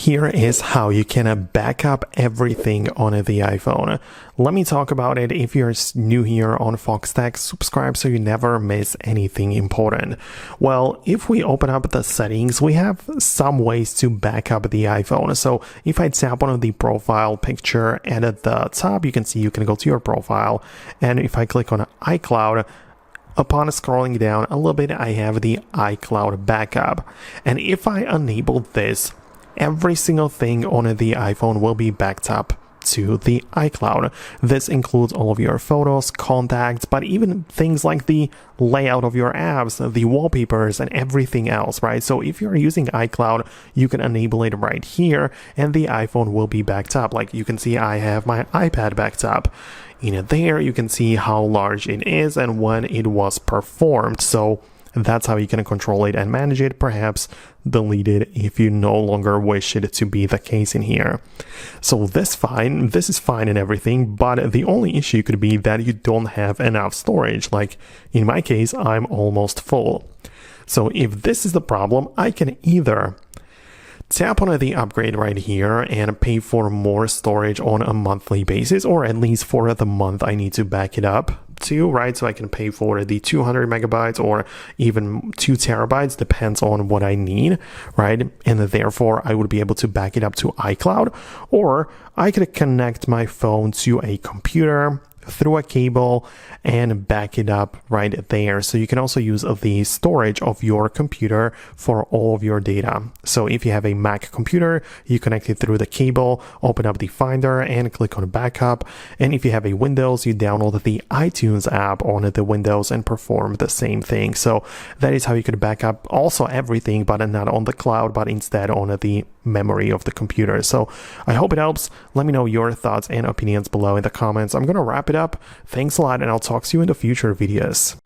Here is how you can back up everything on the iPhone. Let me talk about it. If you're new here on Foxtecc, subscribe so you never miss anything important. Well, if we open up the settings, we have some ways to back up the iPhone. So if I tap on the profile picture and at the top, you can see you can go to your profile. And if I click on iCloud, upon scrolling down a little bit, I have the iCloud backup. And if I enable this, every single thing on the iPhone will be backed up to the iCloud. This includes all of your photos, contacts, but even things like the layout of your apps, the wallpapers, and everything else, right? So if you're using iCloud, you can enable it right here, and the iPhone will be backed up. Like you can see, I have my iPad backed up. In there, you can see how large it is and when it was performed. So that's how you can control it and manage it, perhaps delete it if you no longer wish it to be the case in here. So this is fine and everything, but the only issue could be that you don't have enough storage. Like in my case, I'm almost full. So if this is the problem, I can either tap on the upgrade right here and pay for more storage on a monthly basis, or at least for the month I need to back it up to, right? So I can pay for the 200 megabytes or even 2 terabytes, depends on what I need, right? And therefore I would be able to back it up to iCloud, or I could connect my phone to a computer through a cable and back it up right there. So you can also use the storage of your computer for all of your data. So if you have a Mac computer, you connect it through the cable, open up the Finder and click on backup. And if you have a Windows, you download the iTunes app on the Windows and perform the same thing. So that is how you could back up also everything, but not on the cloud, but instead on the memory of the computer. So I hope it helps. Let me know your thoughts and opinions below in the comments. I'm going to wrap it up. Thanks a lot, and I'll talk to you in the future videos.